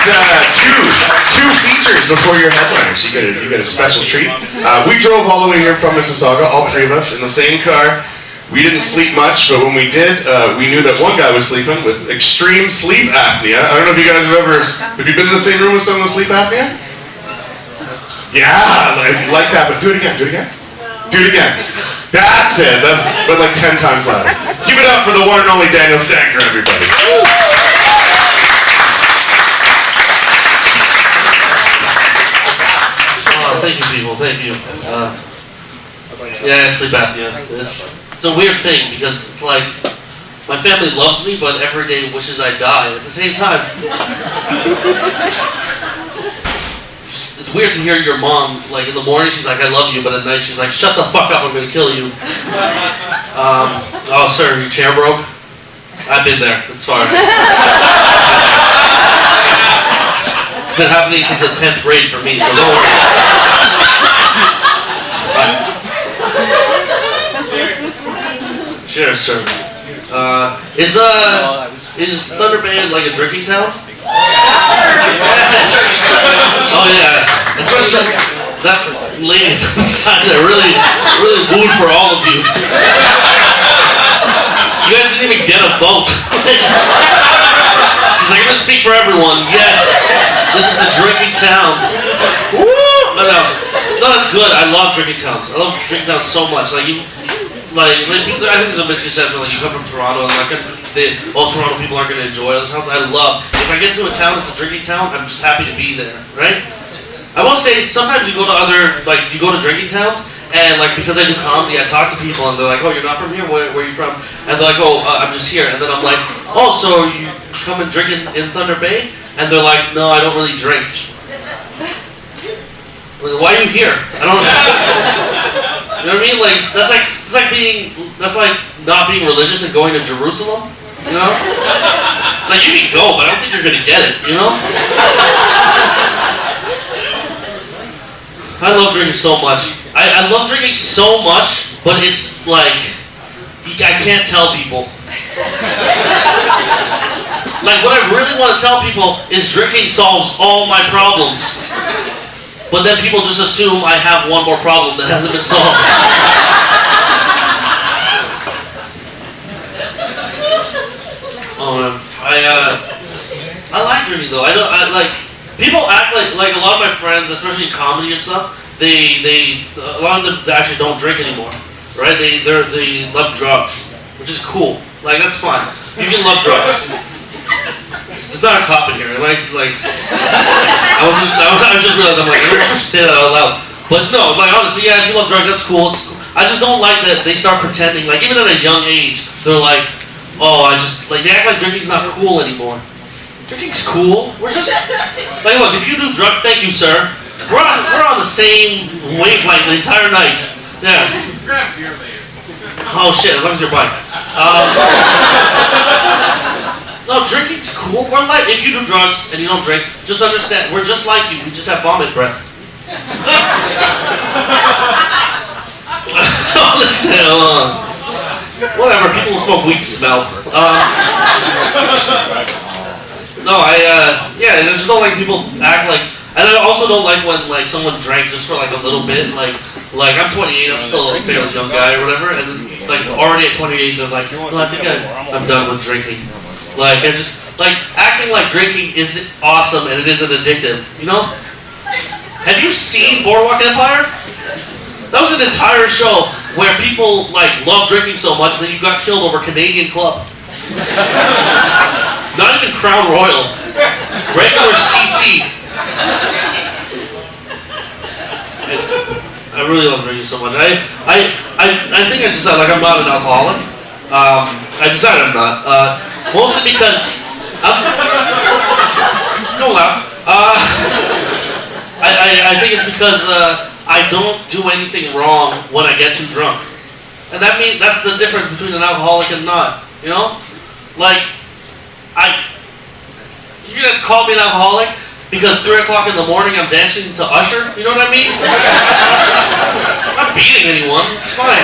two features before your headliners. You get a special treat. We drove all the way here from Mississauga, all three of us, in the same car. We didn't sleep much, but when we did, we knew that one guy was sleeping with extreme sleep apnea. I don't know if you guys have you been in the same room with someone with sleep apnea? Yeah, like that, but do it again, do it again. Do it again. That's it, but like 10 times louder. Give it up for the one and only Daniel Sanker, everybody. Thank you, people. Thank you. Yeah, sleep apnea. It's a weird thing because it's like my family loves me, but every day wishes I die at the same time. It's weird to hear your mom, like in the morning she's like, I love you, but at night she's like, shut the fuck up, I'm gonna kill you. Oh, sir, your chair broke? I've been there. It's fine. It's been happening since the 10th grade for me, so don't worry. Cheers, sir. Is thunderbay like a drinking town? Oh yeah, especially that lady inside there really wooed for all of you. You guys didn't even get a vote. She's like, I'm gonna speak for everyone. Yes, this is a drinking town. Woo! No, that's good. I love drinking towns. I love drinking towns so much. I think there's a misconception. Like you come from Toronto and all Toronto people aren't going to enjoy other towns. I love. If I get to a town that's a drinking town, I'm just happy to be there, right? I will say sometimes you go to drinking towns and like because I do comedy, I talk to people and they're like, oh, you're not from here? Where are you from? And they're like, oh, I'm just here. And then I'm like, oh, so you come and drink in Thunder Bay? And they're like, no, I don't really drink. Why are you here? I don't know. You know what I mean? Like that's like not being religious and going to Jerusalem. You know? Like you can go, but I don't think you're gonna get it. You know? I love drinking so much. I love drinking so much, but it's like I can't tell people. Like what I really want to tell people is drinking solves all my problems. But then people just assume I have one more problem that hasn't been solved. Oh man, I like drinking though. I like people act like a lot of my friends, especially in comedy and stuff. A lot of them actually don't drink anymore, right? They love drugs, which is cool. Like that's fine. You can love drugs. There's not a cop in here. I just realized I'm like, I should say that out loud. But no, like honestly, yeah, if you love drugs, that's cool. It's cool. I just don't like that they start pretending. Like even at a young age, they're like, oh, they act like drinking's not cool anymore. Drinking's cool. We're just like, look, if you do drugs, thank you, sir. We're on the same wavelength the entire night. Yeah. Grab beer later. Oh shit, as long as you're buying. No, drinking's cool. We're like, if you do drugs and you don't drink, just understand, we're just like you. We just have vomit breath. Whatever, people will smoke weed smell. No, I just don't like people act like, and I also don't like when like someone drank just for like a little bit, like I'm 28, I'm still a fairly young guy or whatever, and then like already at 28 they're like, no, I think I'm done with drinking. Like I just like acting like drinking is awesome and it isn't addictive, you know? Have you seen Boardwalk Empire? That was an entire show where people like love drinking so much that you got killed over Canadian Club. Not even Crown Royal. Regular CC. I really love drinking so much. I think I decided like I'm not an alcoholic. I decided I'm not. Mostly because no laugh. I think it's because I don't do anything wrong when I get too drunk. And that means that's the difference between an alcoholic and not. You know? Like you're gonna call me an alcoholic because 3 o'clock in the morning I'm dancing to Usher? You know what I mean? I'm not beating anyone, it's fine.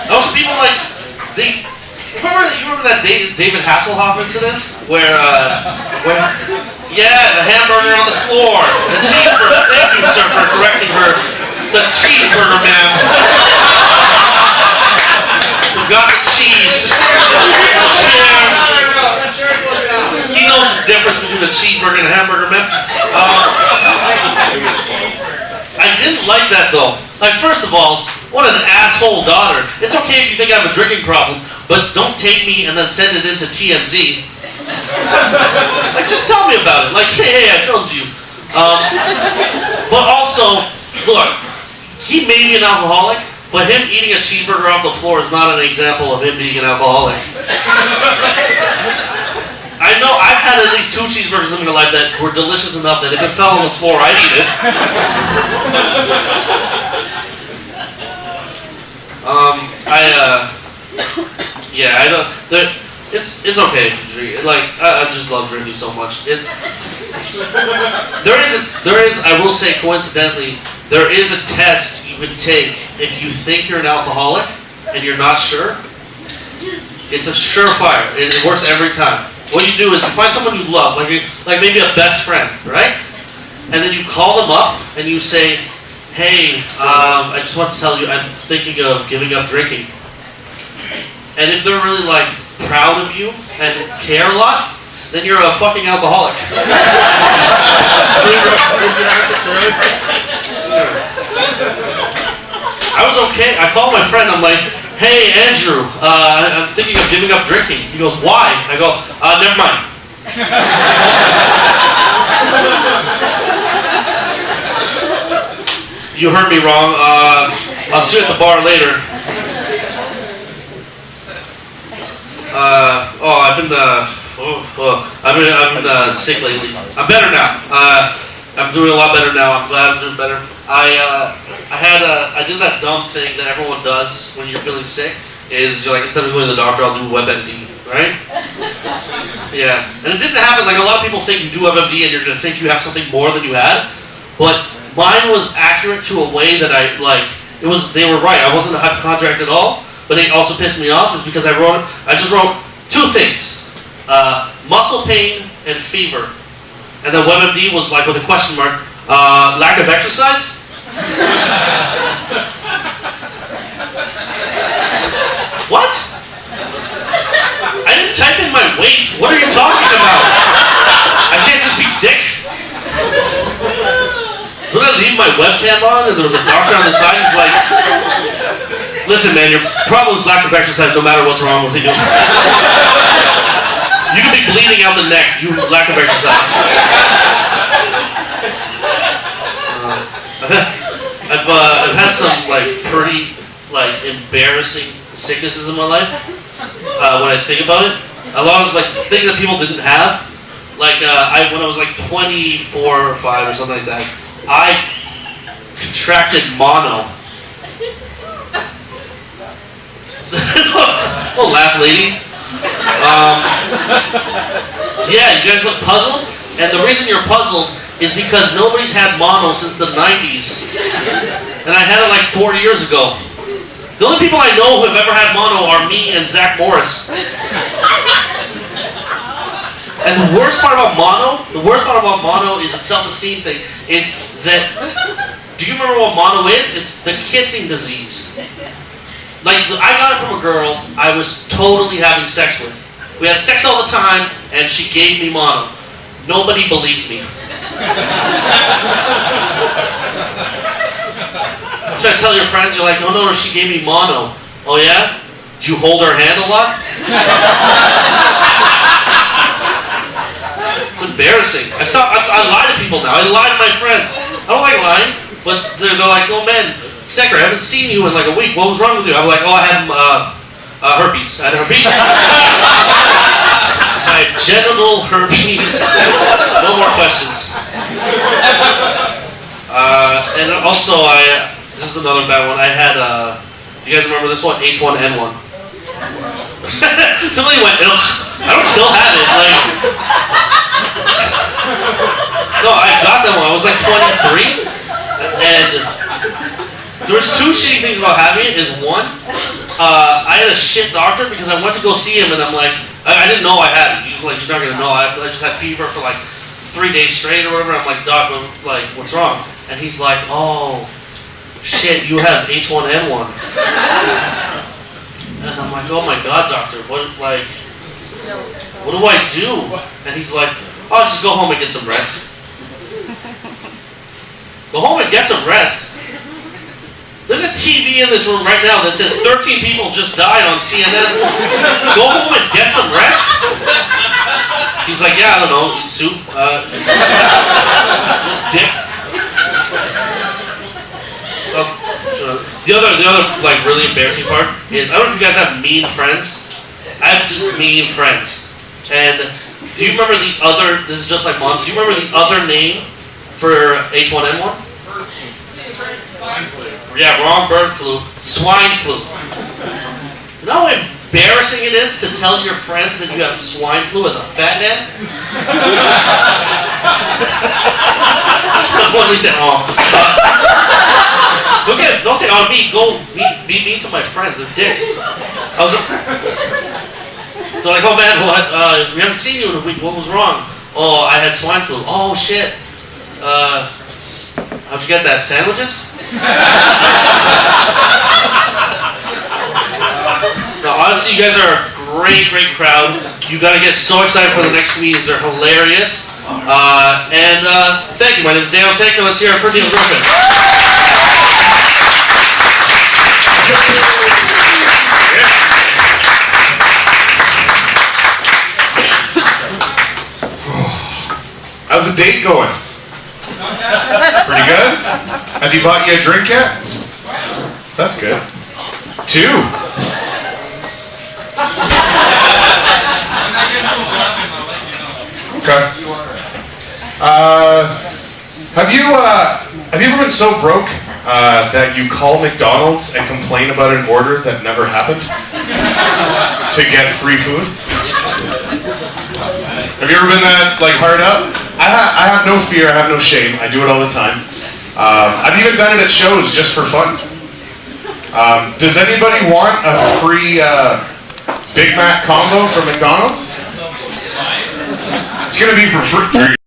Those people like, you remember that David Hasselhoff incident? Where Where? Yeah, the hamburger on the floor. The cheeseburger. Thank you, sir, for correcting her. It's a cheeseburger, ma'am. Forgot the cheese. Cheers. He knows the difference between a cheeseburger and a hamburger, man. I didn't like that, though. Like, first of all, what an asshole daughter. It's okay if you think I have a drinking problem, but don't take me and then send it into TMZ. Like, just tell me about it. Like, say, hey, I filmed you. But also, look, he may be an alcoholic, but him eating a cheeseburger off the floor is not an example of him being an alcoholic. I know I've had at least 2 cheeseburgers in my life that were delicious enough that if it fell on the floor, I'd eat it. I don't. It's okay if you drink. Like I just love drinking so much. There is. I will say, coincidentally, there is a test you can take if you think you're an alcoholic and you're not sure. It's a surefire. It works every time. What you do is you find someone you love, like maybe a best friend, right? And then you call them up and you say, hey, I just want to tell you I'm thinking of giving up drinking. And if they're really like proud of you and care a lot, then you're a fucking alcoholic. I was okay. I called my friend, I'm like, hey, Andrew, I'm thinking of giving up drinking. He goes, why? I go, never mind. You heard me wrong. I'll see you at the bar later. I've been sick lately. I'm better now. I'm doing a lot better now. I'm glad I'm doing better. I did that dumb thing that everyone does when you're feeling sick. Is you're like, instead of going to the doctor, I'll do WebMD, right? Yeah, and it didn't happen. Like a lot of people think you do WebMD and you're gonna think you have something more than you had, but mine was accurate to a way that I like. It was. They were right. I wasn't a hypochondriac at all. But it also pissed me off is because I just wrote 2 things. Muscle pain and fever. And then WebMD was like with a question mark, lack of exercise? What? I didn't type in my weight. What are you talking about? I can't just be sick? When I leave my webcam on and there was a doctor on the side, he's like, listen, man, your problem is lack of exercise no matter what's wrong with you. You could be bleeding out the neck, you lack of exercise. I've had some like pretty like embarrassing sicknesses in my life. When I think about it, a lot of like things that people didn't have. Like when I was like 24 or 5 or something like that, I contracted mono. Don't laugh, lady. Yeah, you guys look puzzled? And the reason you're puzzled is because nobody's had mono since the 90s. And I had it like 4 years ago. The only people I know who have ever had mono are me and Zach Morris. And the worst part about mono is a self-esteem thing, is that, do you remember what mono is? It's the kissing disease. Like, I got it from a girl I was totally having sex with. We had sex all the time, and she gave me mono. Nobody believes me. Try to tell your friends, you're like, no, she gave me mono. Oh yeah? Did you hold her hand a lot? It's embarrassing. I lie to people now. I lie to my friends. I don't like lying, but they're like, oh man, Sanker, I haven't seen you in like a week. What was wrong with you? I'm like, oh, I had herpes. I had herpes. My genital herpes. No more questions. And also, this is another bad one. I had, you guys remember this one? H1N1. Somebody went, ugh. I don't still have it. Like, no, I got that one. I was like 23. And there was 2 shitty things about having it. Is one, I had a shit doctor because I went to go see him and I'm like, I didn't know I had it. You're not gonna know. I just had fever for like 3 days straight or whatever. I'm like, Doc, what's wrong? And he's like, oh, shit, you have H1N1. And I'm like, oh my God, doctor, what do I do? And he's like, oh, just go home and get some rest. Go home and get some rest. There's a TV in this room right now that says 13 people just died on CNN. Go home and get some rest? He's like, yeah, I don't know, eat soup. Dick. The other like really embarrassing part is, I don't know if you guys have mean friends. I have just mean friends. And do you remember the other, this is just like Mom's, do you remember the other name for H1N1? Swine flu. Yeah, wrong, bird flu. Swine flu. You know how embarrassing it is to tell your friends that you have swine flu as a fat man? One said, oh. Don't say, oh, me, go be mean to my friends, they're dicks. They're like, oh man, what? We haven't seen you in a week, what was wrong? Oh, I had swine flu. Oh shit. How'd you get that? Sandwiches? No, honestly, you guys are a great crowd. You gotta get so excited for the next comedians. They're hilarious. Thank you. My name is Daniel Sanker. Let's hear it for Neil Griffin. How's the date going? Pretty good? Has he bought you a drink yet? That's good. 2. Okay. Have you ever been so broke that you call McDonald's and complain about an order that never happened to get free food? Have you ever been that hard up? I have no fear, I have no shame. I do it all the time. I've even done it at shows just for fun. Does anybody want a free Big Mac combo from McDonald's? It's gonna be for free.